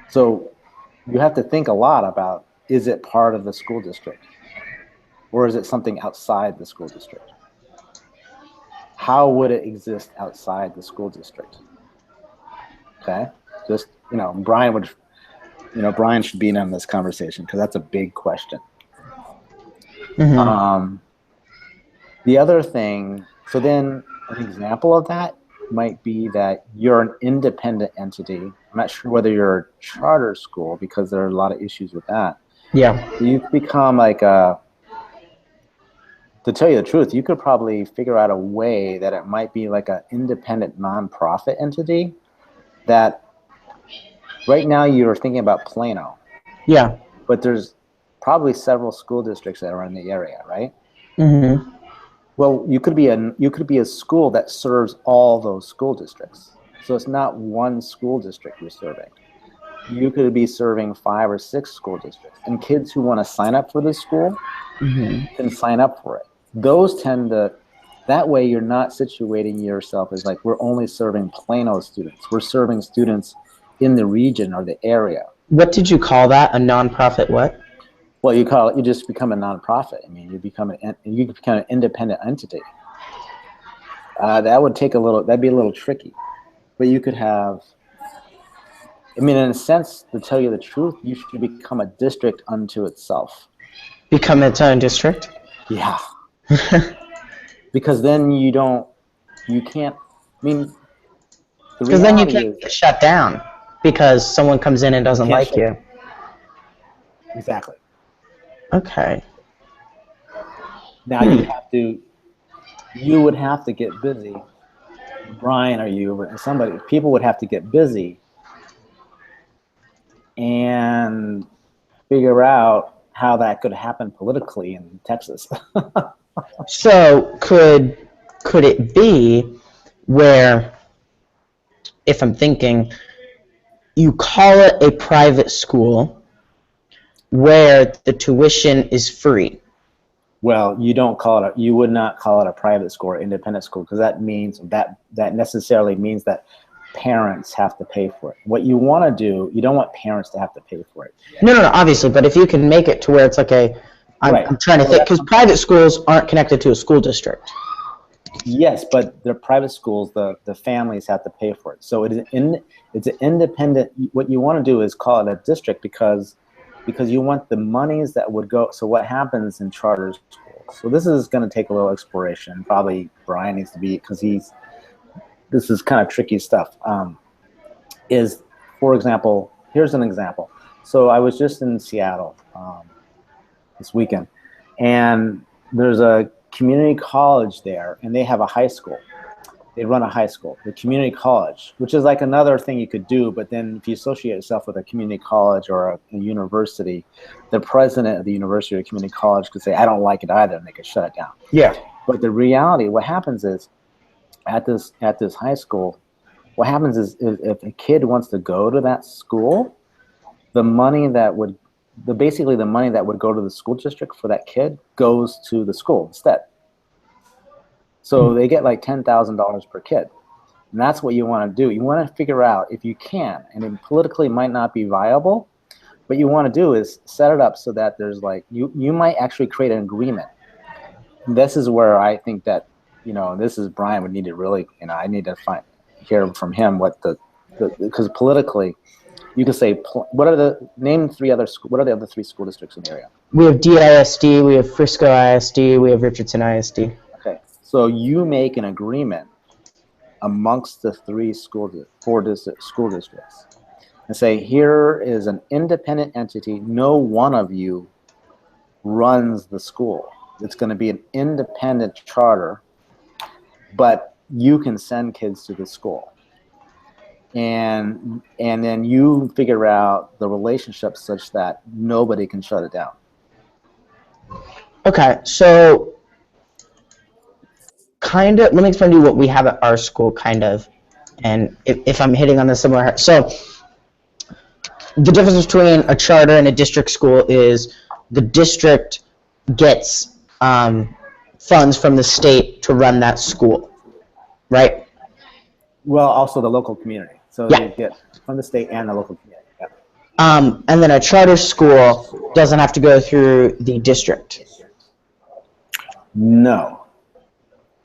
So you have to think a lot about, is it part of the school district? Or is it something outside the school district? How would it exist outside the school district? Okay, just, Brian should be in on this conversation because that's a big question. The other thing, so then an example of that might be that you're an independent entity. I'm not sure whether you're a charter school because there are a lot of issues with that. Yeah. You become like to tell you the truth, you could probably figure out a way that it might be like an independent nonprofit entity that right now you're thinking about Plano. Yeah. But there's probably several school districts that are in the area, right? Mm-hmm. Well, you could be a school that serves all those school districts. So it's not one school district you're serving. You could be serving 5 or 6 school districts, and kids who want to sign up for this school can sign up for it. Those that way you're not situating yourself as like, we're only serving Plano students. We're serving students in the region or the area. What did you call that? A nonprofit what? Well, you just become a nonprofit. I mean, you become an independent entity. That'd be a little tricky, but you could have, in a sense, to tell you the truth, you should become a district unto itself. Become its own district? Yeah. Because then because then you can't get shut down because someone comes in and doesn't like you. Exactly. Okay. Now you would have to get busy. Brian or you, but people would have to get busy and figure out how that could happen politically in Texas. So could it be where, if I'm thinking, you call it a private school where the tuition is free? Well, you would not call it a private school or independent school, because that means that necessarily means that parents have to pay for it. What you want to do, you don't want parents to have to pay for it. No, obviously, but if you can make it to where it's like I'm trying to think, because private schools aren't connected to a school district. Yes, but they're private schools, the families have to pay for it. So it's an independent, what you want to do is call it a district because you want the monies that would go. So what happens in charter schools? So this is going to take a little exploration. Probably Brian needs to be, because this is kind of tricky stuff. Is, for example, here's an example. So I was just in Seattle this weekend, and there's a community college there, and they have a high school. They run a high school, the community college, which is like another thing you could do. But then if you associate yourself with a community college or a university, the president of the university or community college could say, I don't like it either, and they could shut it down. Yeah. But the reality, what happens is, at this high school, what happens is if a kid wants to go to that school, the money that would go to the school district for that kid goes to the school instead. So they get like $10,000 per kid. And that's what you want to do. You want to figure out if you can, and it politically might not be viable, what you want to do is set it up so that there's like, you might actually create an agreement. And this is where I think that, this is Brian would need to really, I need to hear from him because politically, you can say, what are the, name three other, what are the other three school districts in the area? We have DISD, we have Frisco ISD, we have Richardson ISD. Okay, so you make an agreement amongst the four school districts and say, here is an independent entity. No one of you runs the school. It's going to be an independent charter, but you can send kids to the school. And then you figure out the relationship such that nobody can shut it down. Okay, so kind of, let me explain to you what we have at our school, kind of, and if I'm hitting on the similar. So the difference between a charter and a district school is the district gets funds from the state to run that school, right? Well, also the local community. So Yeah. you get from the state and the local community. Yeah. And then a charter school doesn't have to go through the district. No.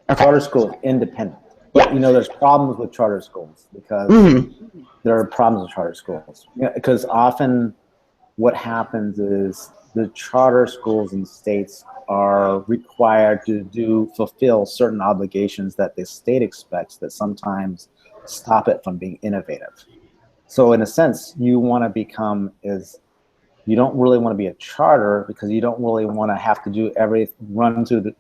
Okay. Charter school is independent. But, Yeah. you know, there's problems with charter schools because there are problems with charter schools. Because often what happens is the charter schools in states are required to fulfill certain obligations that the state expects that sometimes stop it from being innovative. So in a sense, you want to become you don't really want to be a charter because you don't really want to have to do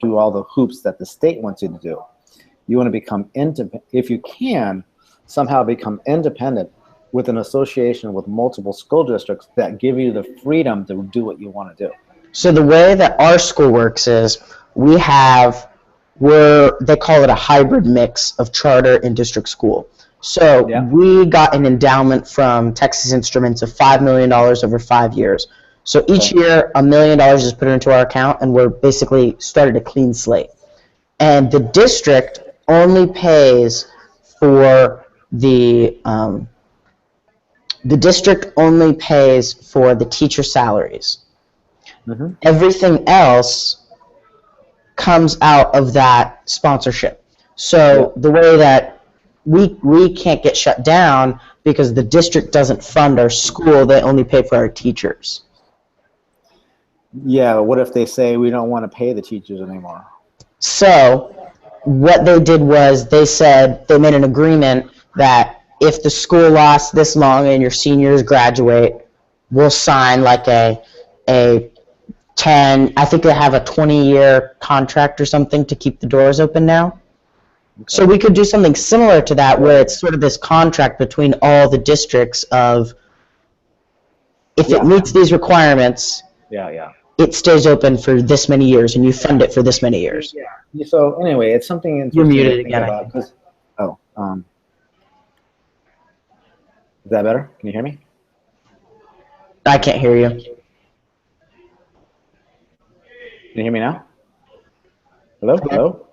do all the hoops that the state wants you to do. You want to become independent, if you can, somehow become independent with an association with multiple school districts that give you the freedom to do what you want to do. So the way that our school works is they call it a hybrid mix of charter and district school. So we got an endowment from Texas Instruments of $5 million over 5 years. So each year, $1 million is put into our account, and we're basically started a clean slate. And the district only pays for the teacher salaries. Mm-hmm. Everything else comes out of that sponsorship. So the way that we can't get shut down because the district doesn't fund our school, they only pay for our teachers. Yeah, what if they say we don't want to pay the teachers anymore? So what they did was they made an agreement that if the school lasts this long and your seniors graduate, we'll sign like a 10, I think they have a 20-year contract or something to keep the doors open now. Okay. So we could do something similar to that where it's sort of this contract between all the districts of if it meets these requirements, it stays open for this many years and you fund it for this many years. Yeah. So anyway, it's something interesting You're muted to think again. About. Is that better? Can you hear me? I can't hear you. Can you hear me now? Hello? Hello?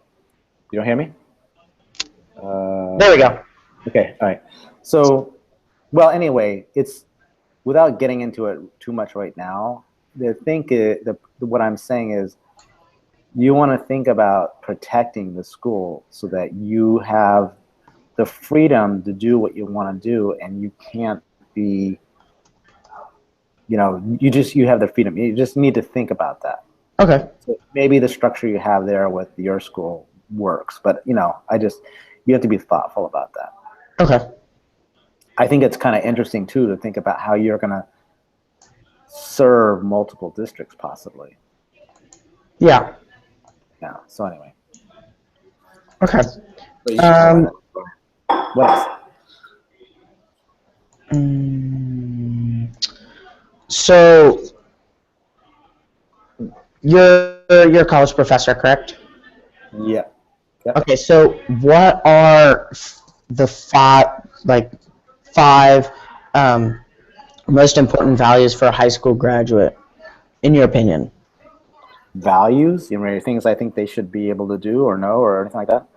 You don't hear me? There we go. Okay, all right. So, well, anyway, it's without getting into it too much right now. What I'm saying is, you want to think about protecting the school so that you have the freedom to do what you want to do, and you can't be, you have the freedom. You just need to think about that. Okay. So maybe the structure you have there with your school works, but you have to be thoughtful about that. Okay. I think it's kind of interesting too to think about how you're going to serve multiple districts possibly. Yeah. Yeah. So anyway. Okay. What else? So you're a college professor, correct? Yeah. Yep. Okay, so what are the five most important values for a high school graduate, in your opinion? Values? You mean things I think they should be able to do or know or anything like that?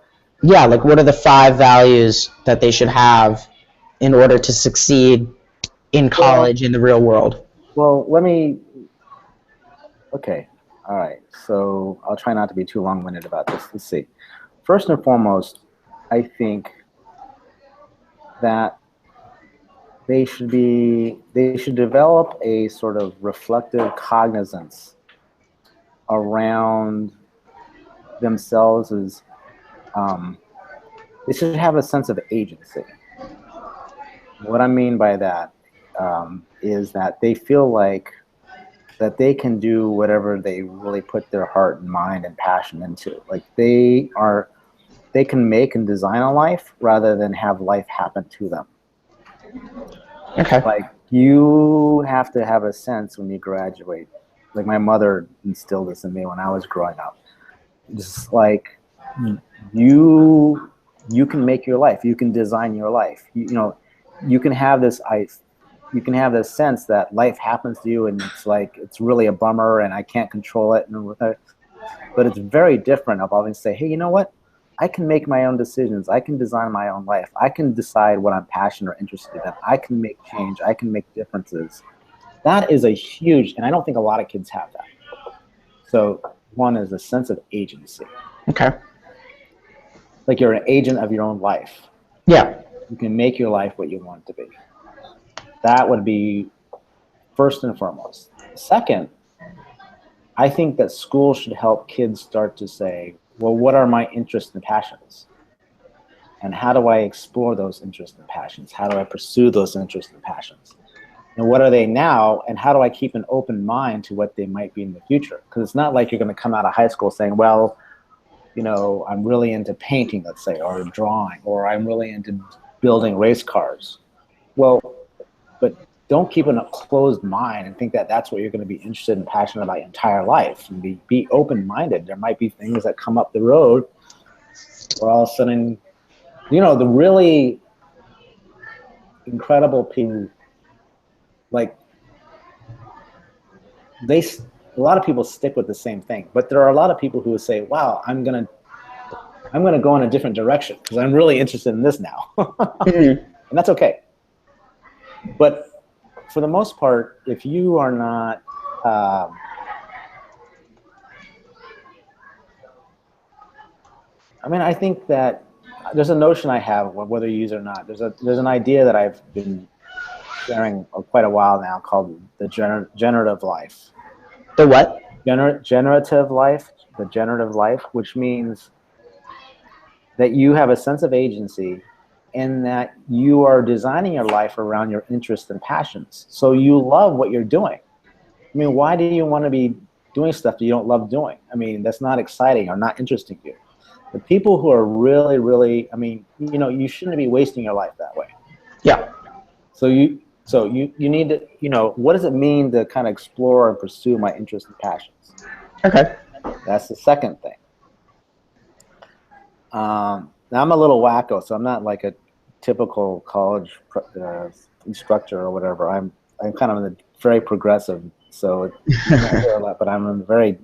Yeah, like what are the 5 values that they should have in order to succeed in college, in the real world? Well, okay, all right. So I'll try not to be too long-winded about this. Let's see. First and foremost, I think that they should develop a sort of reflective cognizance around themselves as they should have a sense of agency. What I mean by that is that they feel like that they can do whatever they really put their heart and mind and passion into. Like they can make and design a life rather than have life happen to them. Okay. Like you have to have a sense when you graduate. Like my mother instilled this in me when I was growing up. Just like you can make your life. You can design your life. You know, you can have this sense that life happens to you, and it's like it's really a bummer, and I can't control it. But it's very different of always say, hey, you know what? I can make my own decisions. I can design my own life. I can decide what I'm passionate or interested in. I can make change. I can make differences. That is a huge, and I don't think a lot of kids have that. So one is a sense of agency. Okay. Like you're an agent of your own life. Yeah. You can make your life what you want it to be. That would be first and foremost. Second, I think that schools should help kids start to say, well, what are my interests and passions? And how do I explore those interests and passions? How do I pursue those interests and passions? And what are they now? And how do I keep an open mind to what they might be in the future? Because it's not like you're going to come out of high school saying, well, you know, I'm really into painting, let's say, or drawing, or I'm really into building race cars. Well, but don't keep a closed mind and think that that's what you're going to be interested and passionate about your entire life. And be open-minded. There might be things that come up the road where all of a sudden, you know, the really incredible people, like a lot of people stick with the same thing, but there are a lot of people who would say, wow, I'm going to go in a different direction because I'm really interested in this now. And that's okay. But for the most part, if you are not, I mean, I think that there's a notion I have, whether you use it or not. There's an idea that I've been sharing quite a while now called the generative life. The what? Generative life, the generative life, which means that you have a sense of agency and that you are designing your life around your interests and passions. So you love what you're doing. I mean, why do you want to be doing stuff that you don't love doing? I mean, that's not exciting or not interesting to you. The people who are really, really, I mean, you know, you shouldn't be wasting your life that way. Yeah. So you need to, you know, what does it mean to kind of explore and pursue my interests and passions? Okay. That's the second thing. Now I'm a little wacko, so I'm not like a typical college instructor or whatever. I'm kind of very progressive, so you don't hear a lot, but I'm very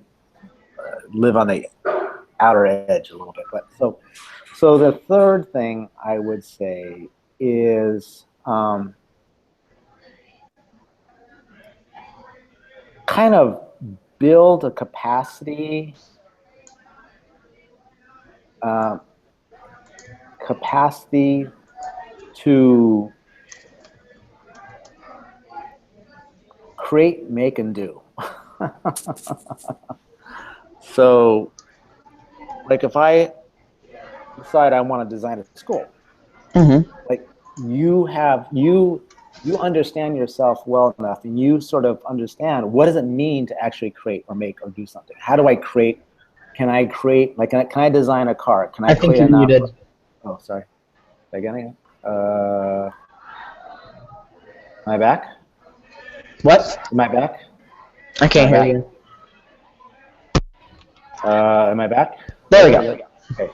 live on the outer edge a little bit. But so the third thing I would say is kind of build a capacity to create, make, and do. So, like if I decide I want to design a school, like you understand yourself well enough, and you sort of understand what does it mean to actually create or make or do something. How do I create? Can I create? Like, can I design a car? Can I think create you're muted. Oh, sorry. Again. Am I back? What? Am I back? I can't hear you. Am I back? There we go. Okay.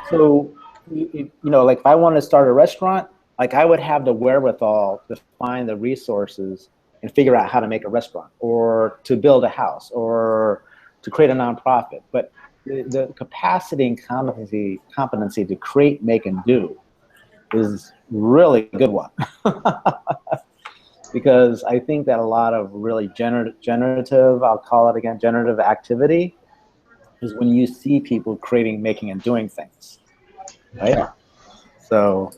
So, you know, like if I wanted to start a restaurant, like I would have the wherewithal to find the resources and figure out how to make a restaurant or to build a house or to create a nonprofit. But the capacity and competency to create, make, and do is really a good one. Because I think that a lot of really generative, I'll call it again, generative activity is when you see people creating, making, and doing things, right? Yeah. So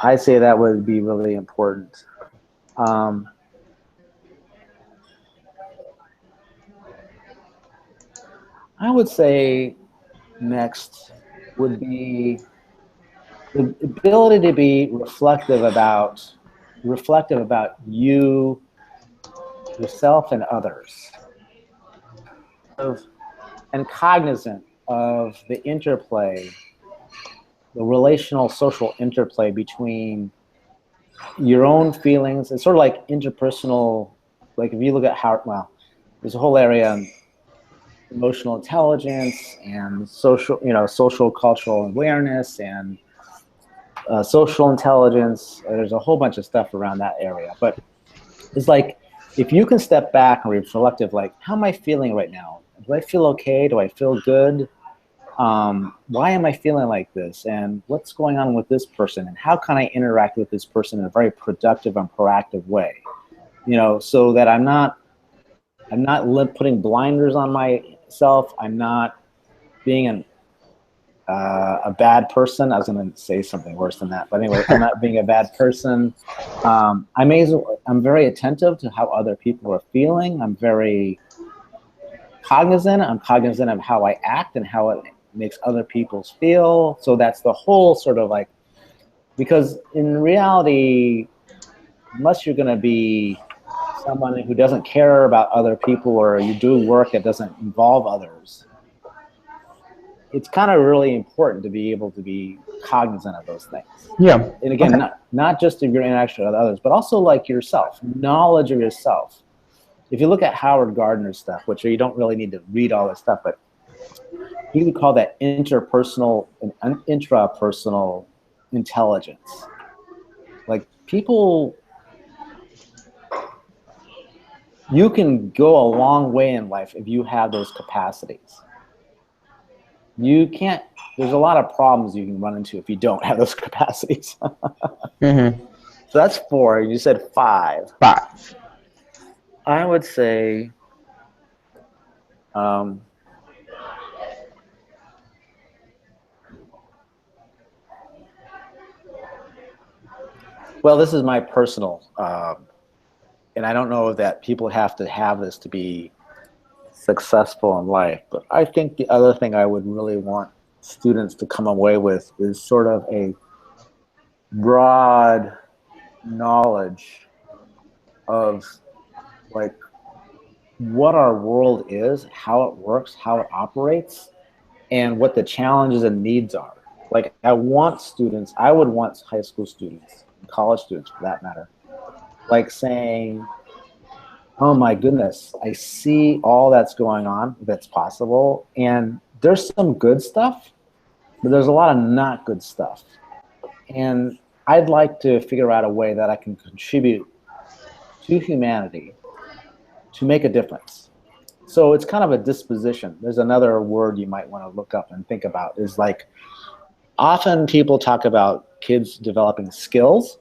I'd say that would be really important. I would say next would be the ability to be reflective about you, yourself, and others, and cognizant of the interplay, the relational social interplay between your own feelings. It's sort of like interpersonal, like if you look at how, well, there's a whole area on emotional intelligence and social, social cultural awareness and social intelligence. There's a whole bunch of stuff around that area. But it's like, if you can step back and be reflective, like, how am I feeling right now? Do I feel okay? Do I feel good? Why am I feeling like this? And what's going on with this person? And how can I interact with this person in a very productive and proactive way? So that I'm not putting blinders on myself. I'm not being a bad person. I was going to say something worse than that, but anyway, I'm not being a bad person. I'm very attentive to how other people are feeling. I'm very cognizant. I'm cognizant of how I act and how it makes other people feel. So that's the whole sort of like, because in reality, unless you're going to be someone who doesn't care about other people, or you do work that doesn't involve others, it's kind of really important to be able to be cognizant of those things. Yeah. And again, Okay. not just of your interaction with others, but also like yourself, knowledge of yourself. If you look at Howard Gardner's stuff, which you don't really need to read all this stuff, but he would call that interpersonal and intrapersonal intelligence. Like, people, you can go a long way in life if you have those capacities. You can't, there's a lot of problems you can run into if you don't have those capacities. Mm-hmm. So that's 4. You said 5. 5. I would say, well, this is my personal, and I don't know that people have to have this to be successful in life, but I think the other thing I would really want students to come away with is sort of a broad knowledge of, like, what our world is, how it works, how it operates, and what the challenges and needs are. Like, I would want high school students, college students for that matter, like saying, oh my goodness, I see all that's going on, that's possible, and there's some good stuff, but there's a lot of not good stuff. And I'd like to figure out a way that I can contribute to humanity to make a difference. So it's kind of a disposition. There's another word you might want to look up and think about, is like, often people talk about kids developing skills,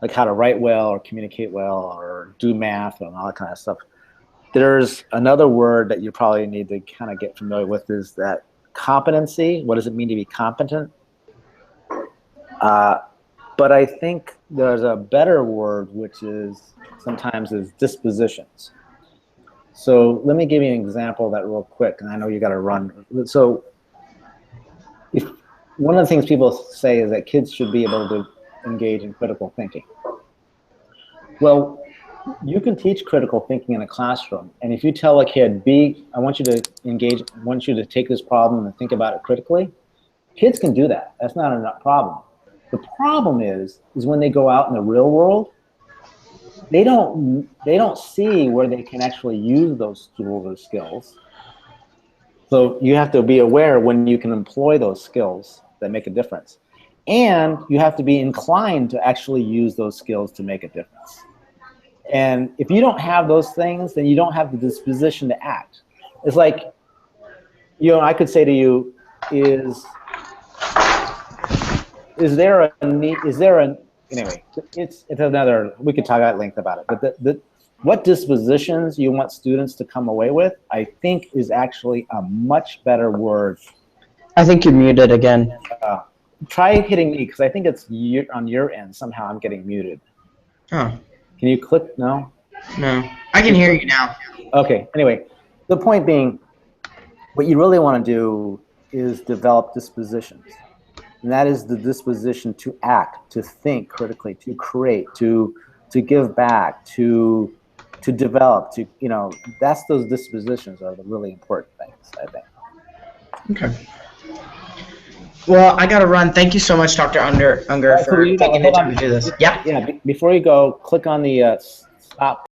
like how to write well or communicate well or do math and all that kind of stuff. There's another word that you probably need to kind of get familiar with, is that competency. What does it mean to be competent? But I think there's a better word, which is sometimes is dispositions. So let me give you an example of that real quick, and I know you got to run. So if one of the things people say is that kids should be able to engage in critical thinking. Well, you can teach critical thinking in a classroom, and if you tell a kid, I want you to engage, I want you to take this problem and think about it critically, kids can do that. That's not a problem. The problem is when they go out in the real world, they don't see where they can actually use those tools or skills. So you have to be aware when you can employ those skills that make a difference. And you have to be inclined to actually use those skills to make a difference. And if you don't have those things, then you don't have the disposition to act. It's like, I could say to you, is there a need, anyway, it's another, we could talk at length about it, but what dispositions you want students to come away with, I think is actually a much better word. I think you're muted again. try hitting me, because I think it's on your end. Somehow I'm getting muted. Oh, Can you click? No? no. I can hear you now. Okay, anyway, the point being, what you really want to do is develop dispositions. And that is the disposition to act, to think critically, to create, to give back, to develop, to, you know, that's those dispositions are the really important things, I think. Okay. Well, I gotta run. Thank you so much, Dr. Unger, So for taking the time to do this. Yeah. Yeah, before you go, click on the stop